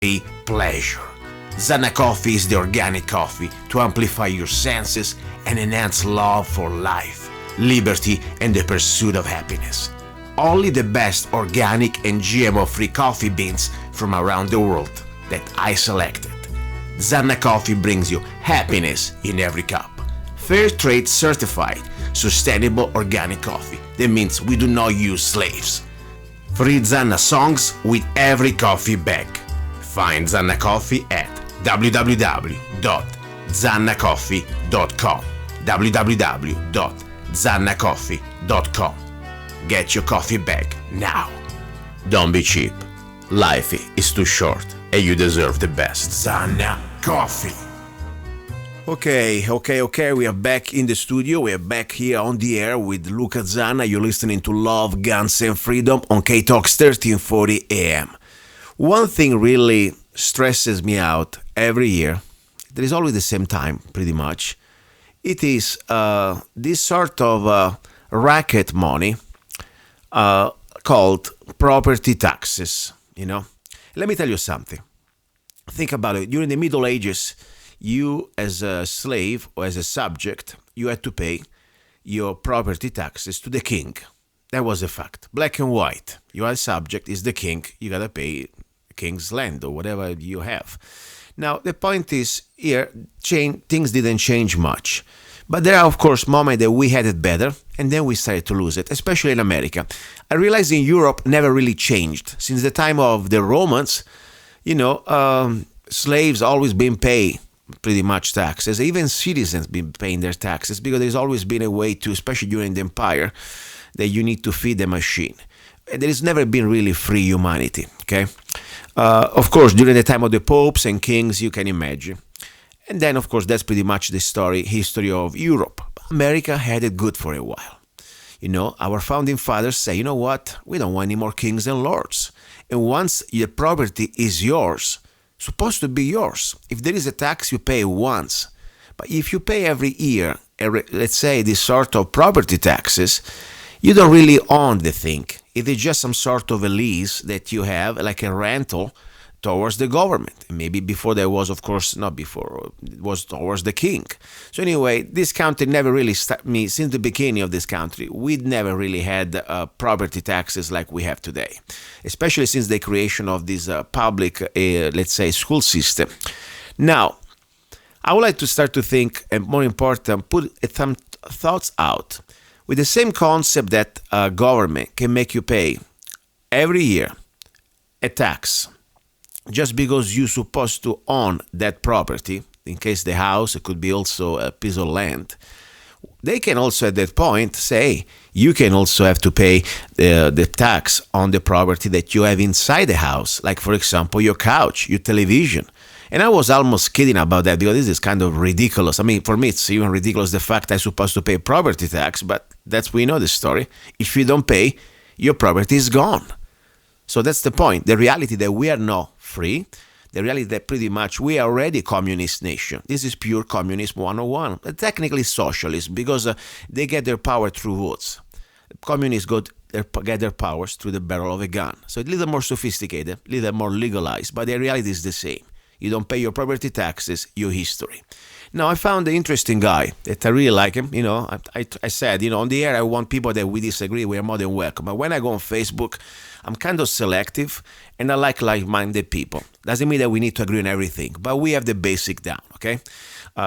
a pleasure. Zanna coffee is the organic coffee to amplify your senses and enhance love for life, liberty, and the pursuit of happiness. Only the best organic and GMO-free coffee beans from around the world that I selected. Zanna coffee brings you happiness in every cup. Fair trade certified, sustainable organic coffee. That means we do not use slaves. Free Zanna songs with every coffee bag. Find Zanna Coffee at www.zannacoffee.com. www.zannacoffee.com. Get your coffee bag now. Don't be cheap. Life is too short and you deserve the best. Zanna Coffee. Okay. We are back in the studio. We are back here on the air with Luca Zanna. You're listening to Love, Guns, and Freedom on K-Talks 1340 AM. One thing really stresses me out every year. There is always the same time, pretty much. It is this sort of racket money called property taxes. Let me tell you something. Think about it. During the Middle Ages, you as a slave or as a subject, you had to pay your property taxes to the king. That was a fact. Black and white. You are a subject, is the king. You gotta pay the king's land or whatever you have. Now, the point is here, things didn't change much. But there are, of course, moments that we had it better, and then we started to lose it, especially in America. I realized in Europe never really changed. Since the time of the Romans, slaves always been paid pretty much taxes. Even citizens been paying their taxes because there's always been a way to, especially during the empire, that you need to feed the machine. And there has never been really free humanity, okay? Of course, during the time of the popes and kings, you can imagine. And then, of course, that's pretty much the history of Europe. America had it good for a while. Our founding fathers say, you know what? We don't want any more kings and lords. And once your property is yours, supposed to be yours. If there is a tax, you pay once. But if you pay every year, let's say this sort of property taxes, you don't really own the thing. It is just some sort of a lease that you have, like a rental towards the government. Maybe before there was, of course, not before, it was towards the king. So anyway, this country never really since the beginning of this country, we'd never really had property taxes like we have today, especially since the creation of this public, let's say, school system. Now, I would like to start to think, and more important, put some thoughts out with the same concept that government can make you pay every year a tax just because you're supposed to own that property. In case the house, it could be also a piece of land. They can also at that point say you can also have to pay the tax on the property that you have inside the house, like for example your couch, your television. And I was almost kidding about that because this is kind of ridiculous. I mean, for me, it's even ridiculous the fact I'm supposed to pay property tax, but we know the story. If you don't pay, your property is gone. So that's the point. The reality that we are not free, the reality that pretty much we are already a communist nation. This is pure communism 101. Technically socialism because they get their power through votes. Communists get their powers through the barrel of a gun. So it's a little more sophisticated, a little more legalized, but the reality is the same. You don't pay your property taxes, your history. Now, I found an interesting guy that I really like him. I said, on the air, I want people that we disagree, we are more than welcome. But when I go on Facebook, I'm kind of selective and I like-minded people. Doesn't mean that we need to agree on everything, but we have the basic down, okay?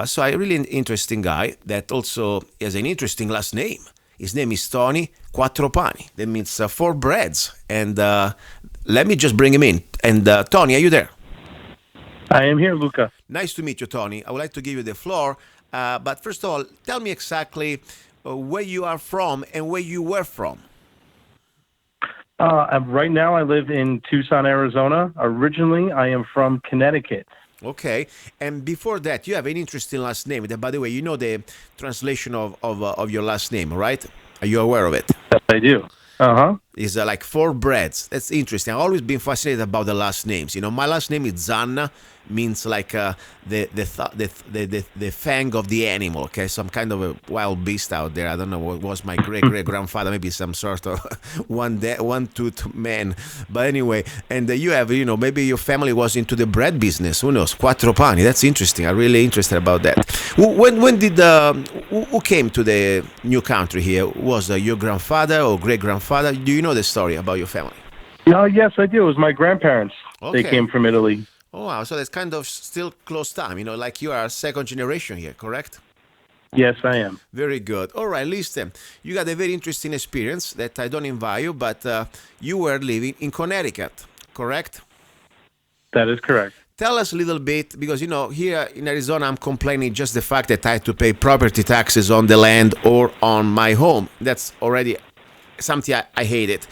So I really interesting guy that also has an interesting last name. His name is Tony Quattro Pani. That means 4 breads. And let me just bring him in. And Tony, are you there? I am here, Luca. Nice to meet you, Tony. I would like to give you the floor. But first of all, tell me exactly where you are from and where you were from. Right now, I live in Tucson, Arizona. Originally, I am from Connecticut. Okay. And before that, you have an interesting last name. By the way, you know the translation of your last name, right? Are you aware of it? Yes, I do. Uh-huh. Is like four breads. That's interesting. I've always been fascinated about the last names. My last name is Zanna, means like the fang of the animal. Okay, some kind of a wild beast out there. I don't know what was my great grandfather. Maybe some sort of one tooth man. But anyway, and you have maybe your family was into the bread business. Who knows? Quattro pani. That's interesting. I'm really interested about that. When did who came to the new country here? Was your grandfather or great grandfather? Do you know the story about your family? Yes, I do. It was my grandparents. Okay. They came from Italy. Oh, wow. So that's kind of still close time, like you are second generation here, correct? Yes, I am. Very good. All right, listen. You got a very interesting experience that I don't invite you, but you were living in Connecticut, correct? That is correct. Tell us a little bit, because, here in Arizona, I'm complaining just the fact that I had to pay property taxes on the land or on my home. That's already something I hate it.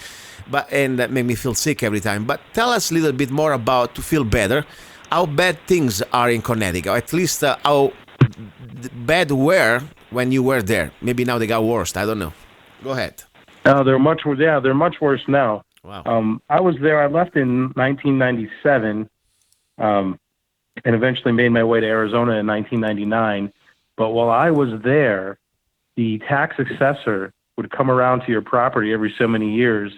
And that made me feel sick every time. But tell us a little bit more about, to feel better, how bad things are in Connecticut, or at least how bad were when you were there. Maybe now they got worse. I don't know. Go ahead. They're much worse now. Wow. I was there. I left in 1997, and eventually made my way to Arizona in 1999. But while I was there, the tax assessor would come around to your property every so many years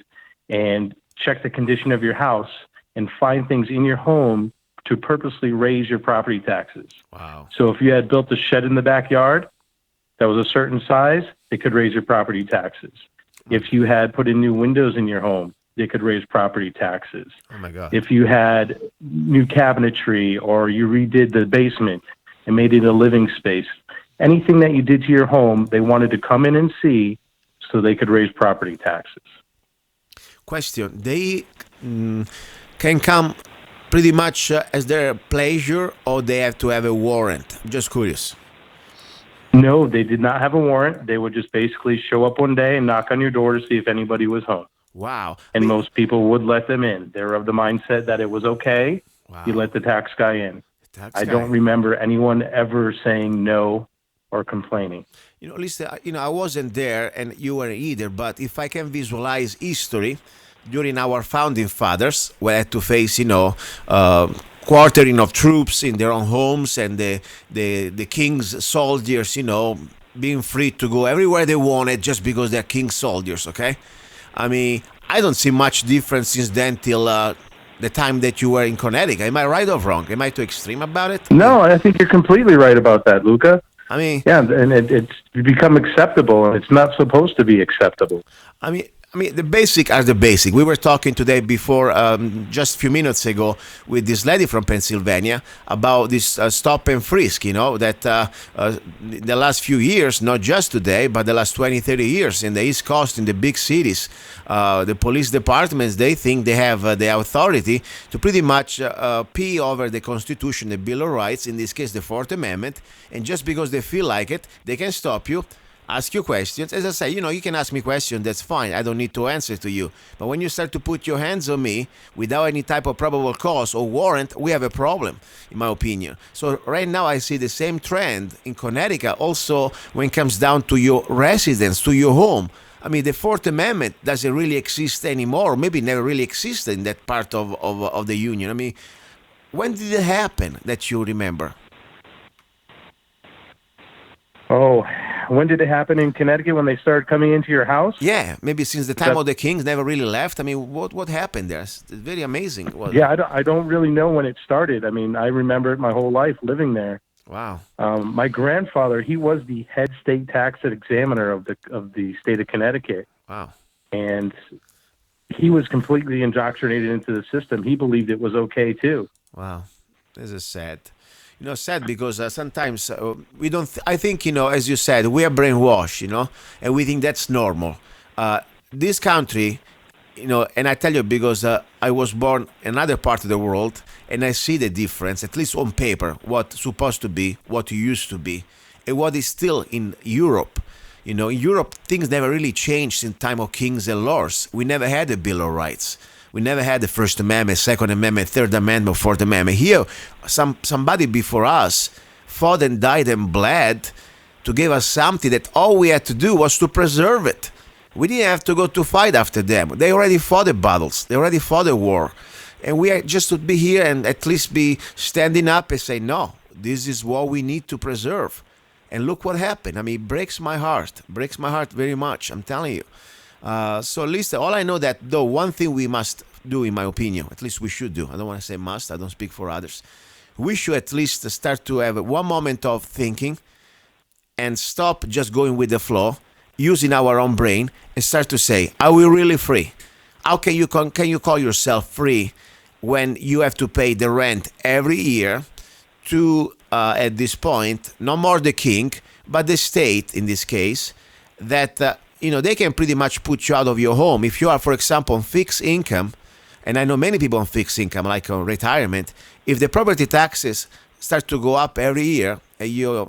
and check the condition of your house and find things in your home to purposely raise your property taxes. Wow. So if you had built a shed in the backyard that was a certain size, they could raise your property taxes. If you had put in new windows in your home, they could raise property taxes. Oh my God. If you had new cabinetry or you redid the basement and made it a living space, anything that you did to your home, they wanted to come in and see so they could raise property taxes. Question. They can come pretty much as their pleasure, or they have to have a warrant? I'm just curious. No, they did not have a warrant. They would just basically show up one day and knock on your door to see if anybody was home. Wow. And most people would let them in. They're of the mindset that it was okay. Wow. You let the tax guy in. I don't remember anyone ever saying no or complaining. Listen, I wasn't there and you weren't either, but if I can visualize history during our founding fathers, we had to face, quartering of troops in their own homes, and the king's soldiers, being free to go everywhere they wanted just because they're king's soldiers, okay? I mean, I don't see much difference since then till the time that you were in Connecticut. Am I right or wrong? Am I too extreme about it? No, I think you're completely right about that, Luca. I mean... Yeah, and it's become acceptable, and it's not supposed to be acceptable. I mean, the basic are the basic. We were talking today before, just a few minutes ago, with this lady from Pennsylvania about this stop and frisk, that the last few years, not just today, but the last 20, 30 years in the East Coast, in the big cities, the police departments, they think they have the authority to pretty much pee over the Constitution, the Bill of Rights, in this case the Fourth Amendment, and just because they feel like it, they can stop you, ask you questions. As I say, you can ask me questions, that's fine. I don't need to answer to you. But when you start to put your hands on me without any type of probable cause or warrant, we have a problem, in my opinion. So right now I see the same trend in Connecticut also when it comes down to your residence, to your home. I mean, the Fourth Amendment doesn't really exist anymore, maybe never really existed in that part of the Union. I mean, when did it happen that you remember? Oh, when did it happen in Connecticut, when they started coming into your house? Yeah, maybe since the time of the kings, never really left. I mean, what happened there? It's very amazing. Yeah, I don't really know when it started. I mean, I remember it my whole life living there. Wow. My grandfather, he was the head state tax examiner of the state of Connecticut. Wow. And he was completely indoctrinated into the system. He believed it was okay too. Wow. This is sad. Sad because sometimes we don't, I think, as you said, we are brainwashed, and we think that's normal. This country, and I tell you because I was born in another part of the world, and I see the difference, at least on paper, what's supposed to be, what used to be, and what is still in Europe. In Europe, things never really changed in time of kings and lords. We never had a Bill of Rights. We never had the First Amendment, Second Amendment, Third Amendment, Fourth Amendment. Here, somebody before us fought and died and bled to give us something that all we had to do was to preserve it. We didn't have to go to fight after them. They already fought the battles. They already fought the war. And we are just to be here and at least be standing up and say, no, this is what we need to preserve. And look what happened. I mean, it breaks my heart very much. I'm telling you. So at least all I know that though one thing we must do, in my opinion, at least we should do. I don't want to say must. I don't speak for others. We should at least start to have one moment of thinking and stop just going with the flow, using our own brain, and start to say, are we really free? How can you call yourself free when you have to pay the rent every year to, at this point, no more the king, but the state in this case, that, they can pretty much put you out of your home. If you are, for example, on fixed income, and I know many people on fixed income, like on retirement, if the property taxes start to go up every year and your,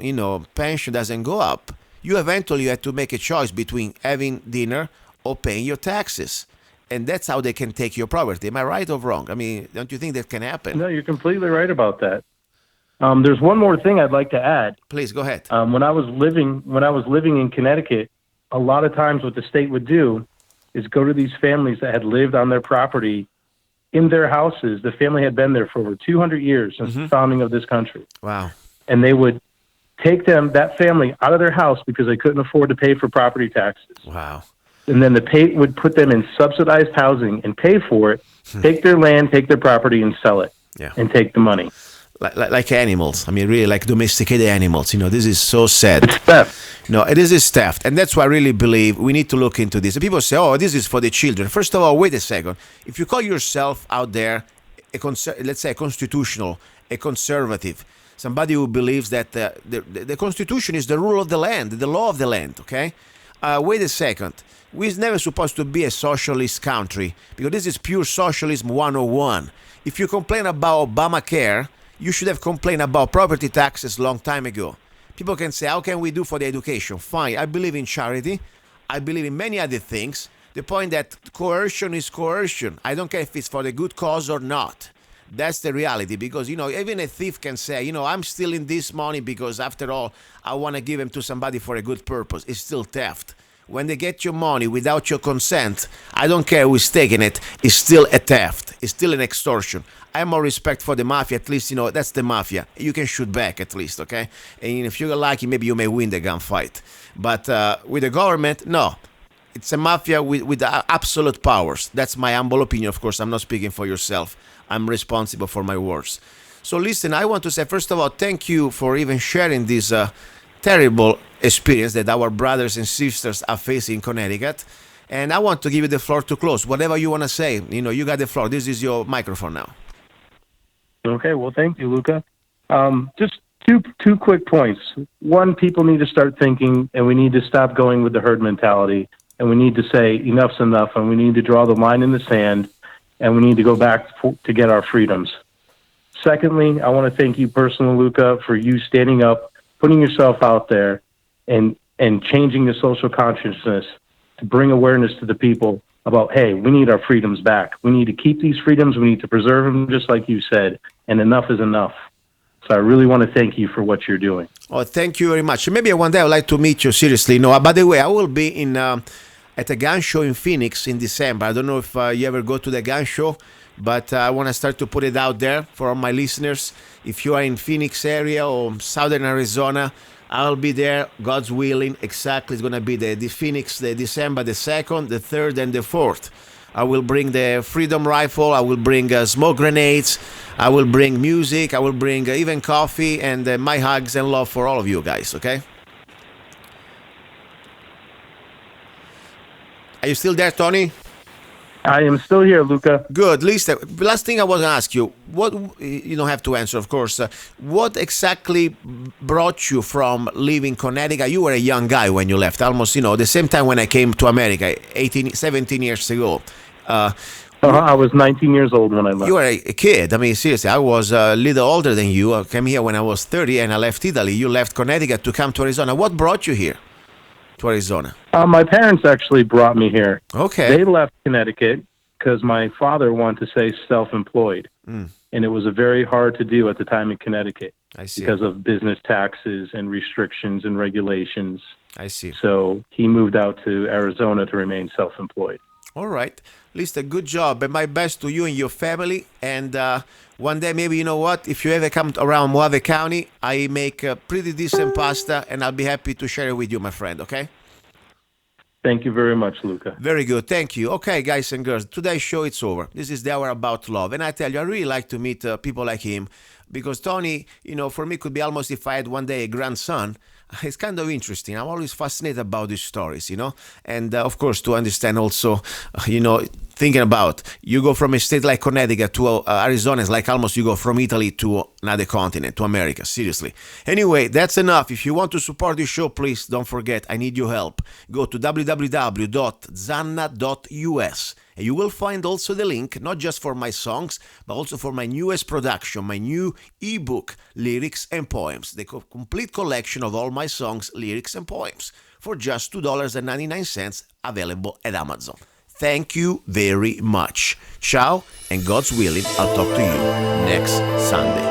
pension doesn't go up, you eventually have to make a choice between having dinner or paying your taxes. And that's how they can take your property. Am I right or wrong? I mean, don't you think that can happen? No, you're completely right about that. There's one more thing I'd like to add. Please, go ahead. When I was living in Connecticut, a lot of times what the state would do is go to these families that had lived on their property in their houses. The family had been there for over 200 years since the founding of this country. Wow. And they would take that family out of their house because they couldn't afford to pay for property taxes. Wow. And then the would put them in subsidized housing and pay for it, take their land, take their property, and sell it, and take the money. Like animals. I mean, really, like domesticated animals. This is so sad. It's theft. No, it is theft. And that's why I really believe we need to look into this. And people say, oh, this is for the children. First of all, wait a second. If you call yourself out there, let's say a constitutional, a conservative, somebody who believes that the Constitution is the rule of the land, the law of the land, okay? Wait a second. We're never supposed to be a socialist country because this is pure socialism 101. If you complain about Obamacare, you should have complained about property taxes a long time ago. People can say, how can we do for the education? Fine, I believe in charity. I believe in many other things. The point that coercion is coercion. I don't care if it's for the good cause or not. That's the reality because, even a thief can say, I'm stealing this money because after all, I want to give them to somebody for a good purpose. It's still theft. When they get your money without your consent, I don't care who's taking it, it's still a theft. It's still an extortion. I have more respect for the mafia, at least, that's the mafia. You can shoot back at least, okay? And if you're lucky, maybe you may win the gunfight. But with the government, no. It's a mafia with absolute powers. That's my humble opinion, of course. I'm not speaking for yourself. I'm responsible for my words. So listen, I want to say, first of all, thank you for even sharing this terrible experience that our brothers and sisters are facing in Connecticut. And I want to give you the floor to close. Whatever you want to say, you got the floor. This is your microphone now. Okay, well, thank you, Luca. Just two quick points. One, people need to start thinking, and we need to stop going with the herd mentality, and we need to say enough's enough, and we need to draw the line in the sand, and we need to go back to get our freedoms. Secondly, I want to thank you personally, Luca, for you standing up, putting yourself out there, and changing the social consciousness to bring awareness to the people about, hey, we need our freedoms back. We need to keep these freedoms. We need to preserve them, just like you said, and enough is enough. So I really want to thank you for what you're doing. Oh, thank you very much. Maybe one day I would like to meet you, seriously. No, by the way, I will be at a gun show in Phoenix in December. I don't know if you ever go to the gun show, but I want to start to put it out there for all my listeners. If you are in Phoenix area or southern Arizona, I'll be there, God's willing. Exactly, it's going to be the Phoenix, the December the 2nd, the 3rd, and the 4th. I will bring the Freedom Rifle. I will bring smoke grenades. I will bring music. I will bring even coffee and my hugs and love for all of you guys, okay? Are you still there, Tony? I am still here, Luca. Good. Last thing I was going to ask you, what you don't have to answer, of course. What exactly brought you from leaving Connecticut? You were a young guy when you left, almost, the same time when I came to America, 17 years ago. I was 19 years old when I left. You were a kid. I mean, seriously, I was a little older than you. I came here when I was 30 and I left Italy. You left Connecticut to come to Arizona. What brought you here to Arizona? My parents actually brought me here. Okay. They left Connecticut because my father wanted to stay self-employed. And it was very hard to do at the time in Connecticut. I see. Because of business taxes and restrictions and regulations. I see. So he moved out to Arizona to remain self-employed. All right. Listen, good job, and my best to you and your family. And one day, maybe, you know what? If you ever come around Mojave County, I make a pretty decent pasta, and I'll be happy to share it with you, my friend. Okay? Thank you very much, Luca. Very good. Thank you. Okay, guys and girls, today's show it's over. This is the hour about love, and I tell you, I really like to meet people like him because Tony, for me, could be almost if I had one day a grandson. It's kind of interesting. I'm always fascinated about these stories. And of course, to understand also, thinking about you go from a state like Connecticut to Arizona, it's like almost you go from Italy to another continent, to America. Seriously. Anyway, that's enough. If you want to support this show, please don't forget, I need your help. Go to www.zanna.us. And you will find also the link, not just for my songs, but also for my newest production, my new ebook, Lyrics and Poems, the complete collection of all my songs, lyrics and poems, for just $2.99, available at Amazon. Thank you very much. Ciao, and God's willing, I'll talk to you next Sunday.